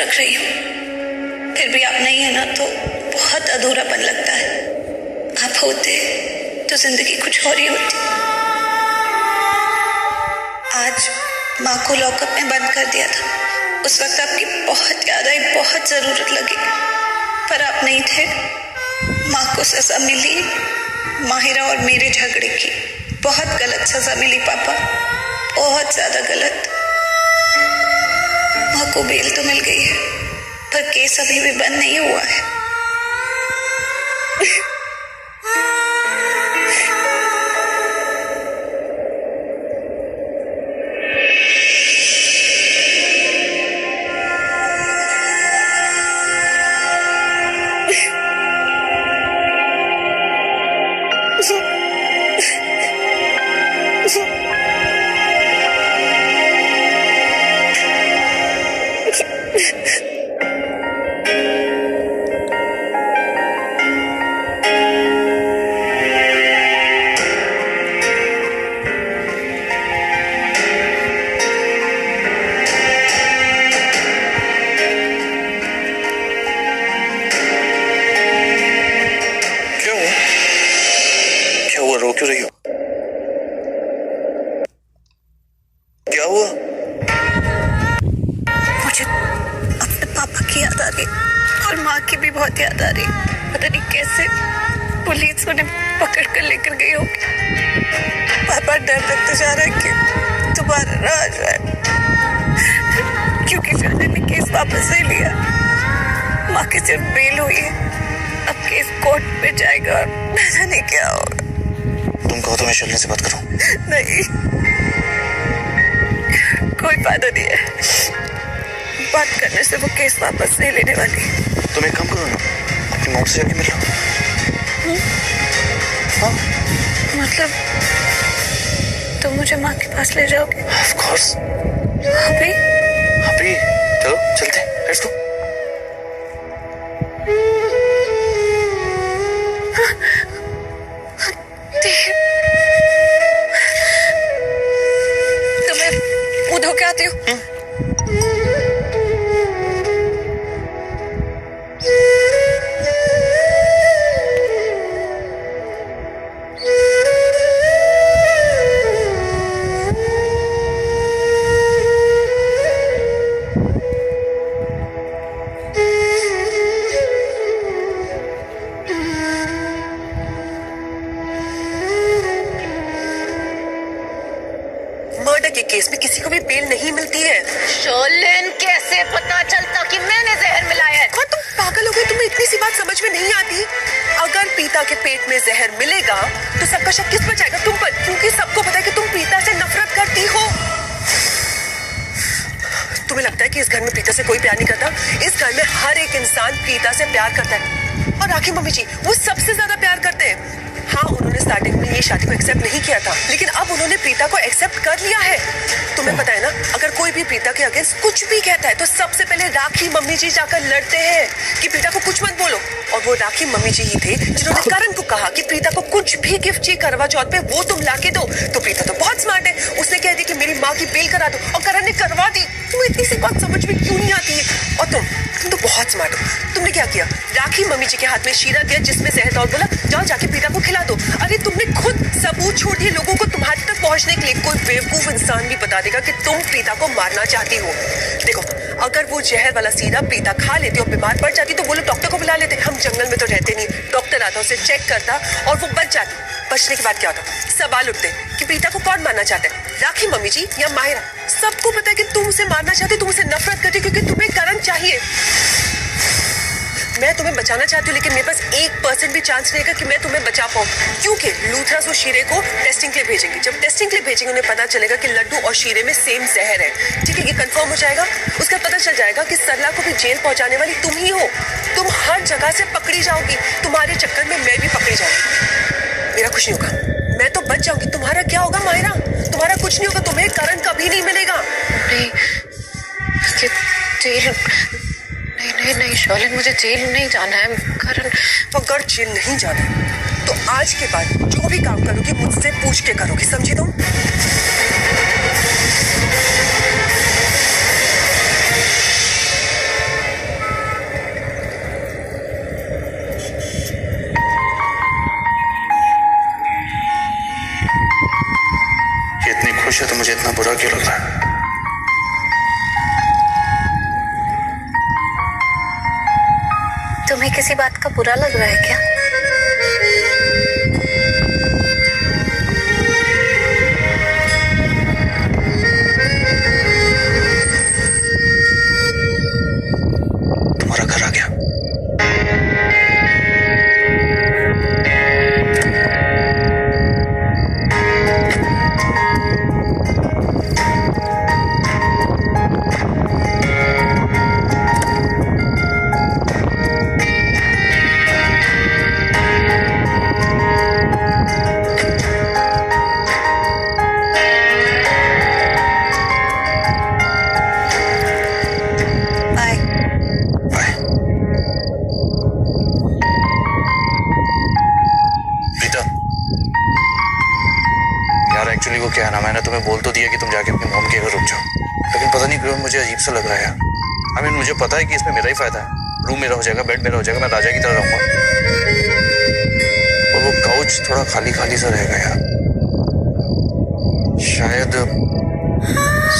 रख रही हूँ, फिर भी आप नहीं है ना तो बहुत अधूरापन लगता है। आप होते तो जिंदगी कुछ और ही होती। आज माँ को लॉकअप में बंद कर दिया था। उस वक्त आपकी बहुत याद आई, बहुत जरूरत लगी, पर आप नहीं थे। माँ को सजा मिली माहिरा और मेरे झगड़े की। बहुत गलत सजा मिली पापा, बहुत ज्यादा गलत। माँ को बेल तो मिल गई है, पर केस अभी भी बंद नहीं हुआ है। रो क्यों रही हो? क्या हुआ? मुझे अपने पापा की याद आ रही और माँ की भी बहुत याद आ रही। पता नहीं कैसे पुलिस उन्हें पकड़ कर लेकर गई होगी। पापा डर लगता जा रहा है कि दोबारा ना आ जाए, क्योंकि शादी ने केस वापस ले लिया। माँ की सिर्फ बेल हुई है, अब केस कोर्ट में जाएगा और न जाने क्या होगा। तुम कहो तो मैं शर्लिन से बात करूं? नहीं, कोई फायदा नहीं है। बात करने से वो केस वापस नहीं लेने वाली। तुम एक काम करो ना, अपनी मौत से जाके मिल लो। हाँ? मतलब तुम मुझे माँ के पास ले जाओगे? Of course। अभी? अभी चलो चलते, लेट्स गो। तुम्हें धो के आती हूँ। मर्डर के केस में किसी को भी बेल नहीं मिलती है। शर्लिन, कैसे पता चलता कि मैंने जहर मिलाया है? और तुम पागल हो गई, तुम्हें इतनी सी बात समझ में नहीं आती? अगर प्रीता के पेट में जहर मिलेगा तो सबका शक किस पर जाएगा? तुम पर, क्योंकि सबको पता है कि तुम प्रीता से नफरत करती हो। तुम्हें लगता है कि इस घर में प्रीता से कोई प्यार नहीं करता? इस घर में हर एक इंसान प्रीता से प्यार करता है, और राखी मम्मी जी वो सबसे ज्यादा प्यार करते हैं। हाँ, उन्होंने स्टार्टिंग में ये शादी को एक्सेप्ट नहीं किया था, लेकिन अब उन्होंने प्रीता को एक्सेप्ट कर लिया है। तुम्हें पता है ना, अगर कोई भी प्रीता के अगेंस्ट कुछ भी कहता है तो सबसे पहले राखी मम्मी जी जाकर लड़ते हैं कि प्रीता को कुछ मत बोलो। और वो राखी मम्मी जी ही थे जिन्होंने करण को कहा कि प्रीता को कुछ भी गिफ्ट चाहिए करवा चौथ पे वो तुम लाके दो। तो प्रीता तो बहुत स्मार्ट है, उसने कह दी कि मेरी माँ की बेल करा दो, और करण ने करवा दी। तुम्हें इतनी सी बात समझ में क्यों नहीं आती है? और तुम तो बहुत स्मार्ट हो। तुमने क्या किया? राखी मम्मी जी के हाथ में शीरा दिया जिसमें जहर था और बोला जाओ जाके प्रीता को खिला दो। अरे तुमने खुद सबूत छोड़ दिए लोगों को तुम्हारे तक पहुंचने के लिए। कोई बेवकूफ इंसान भी बता देगा कि तुम प्रीता को मारना चाहती हो। देखो, अगर वो जहर वाला सीरा प्रीता खा लेती और बीमार पड़ जाती तो वो लोग डॉक्टर को बुला लेते। हम जंगल में तो रहते नहीं, डॉक्टर आता उसे चेक करता और वो बच जाती। बचने के बाद क्या होता? सवाल उठते कि प्रीता को कौन मारना चाहता है, राखी मम्मी जी या माहिरा? सबको पता है कि तुम उसे मारना चाहते, तुम उसे नफरत करते क्योंकि तुम्हें करण चाहिए। मैं तुम्हें बचाना चाहती हूँ, लेकिन मेरे पास 1% भी चांस रहेगा कि मैं तुम्हें बचा पाऊँ, क्योंकि लूथरस और शीरे को टेस्टिंग के लिए भेजेंगे। जब टेस्टिंग के लिए भेजेंगे उन्हें पता चलेगा कि लड्डू और शीरे में सेम जहर है। ठीक है, ये कंफर्म हो जाएगा। उसका पता चल जाएगा कि सरला को भी जेल पहुंचाने वाली तुम ही हो। तुम हर जगह से पकड़ी जाओगी, तुम्हारे चक्कर में मैं भी पकड़ी जाऊंगी। मेरा कुछ नहीं होगा, मैं तो बच जाऊंगी। तुम्हारा क्या होगा माहिरा? तुम्हारा कुछ नहीं होगा, तुम्हें करण कभी नहीं मिलेगा। नहीं शर्लिन, मुझे जेल नहीं जाना है। करण, अगर जेल नहीं जाना है तो आज के बाद जो भी काम करोगी मुझसे पूछ के करोगी, समझी तुम? तुम्हें किसी बात का बुरा लग रहा है क्या? तुम्हारा घर आ गया। बाय। बाय। प्रीता, यार एक्चुअली वो क्या है ना, मैंने तुम्हें बोल तो दिया कि तुम जाके अपनी मॉम के घर रुक जाओ, लेकिन पता नहीं क्यों मुझे अजीब सा लग रहा है यार। मुझे पता है कि इसमें मेरा ही फायदा है, रूम मेरा हो जाएगा, बेड मेरा हो जाएगा, मैं राजा की तरह रहूंगा, और वो काउच थोड़ा खाली खाली सा रहेगा यार। शायद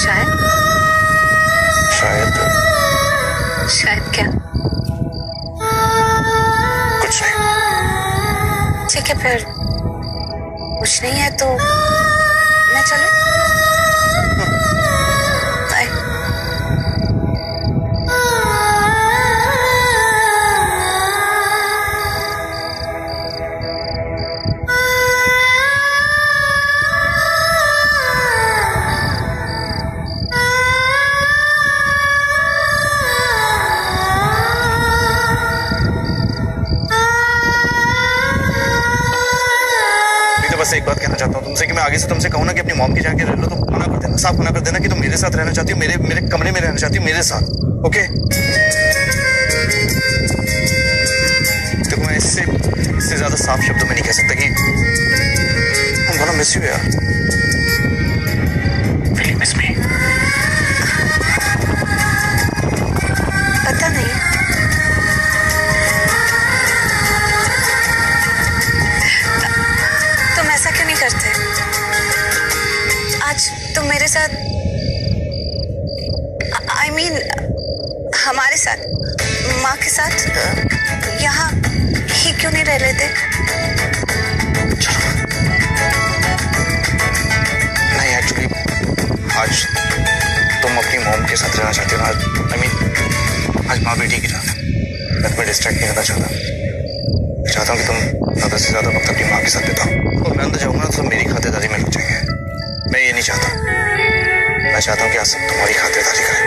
शायद? शायद शायद क्या? कुछ नहीं। ठीक है फिर, कुछ नहीं है तो मैं चलूं? बाय। बस एक बात कहना चाहता हूँ तुमसे कि मैं आगे से तुमसे कहूँ ना कि अपनी मॉम के जाके रह लो तो मना कर देना, साफ मना कर देना कि तुम मेरे साथ रहना चाहती हो, मेरे कमरे में रहना चाहती हो मेरे साथ। ओके? देखो मैं इससे ज्यादा साफ शब्दों में नहीं कह सकता कि I'm gonna miss you यार। Really miss me? पता नहीं, तुम ऐसा क्यों नहीं करते? आज तुम मेरे साथ, I mean, हमारे साथ, माँ के साथ यहाँ ही क्यों नहीं रह लेते? नहीं एक्चुअली आज तुम अपनी मॉम के साथ रहना चाहती हो ना। आज माँ बेटी की रात है, मैं तुम्हें डिस्ट्रैक्ट नहीं करना चाहता हूँ कि तुम ज़्यादा से ज़्यादा वक्त अपनी माँ के साथ बिताओ, और मैं अंदर जाऊँगा ना तो मेरी खातिरदारी में लग जाएंगे। मैं ये नहीं चाहता, मैं चाहता हूँ कि आज सब तुम्हारी खातिरदारी करें।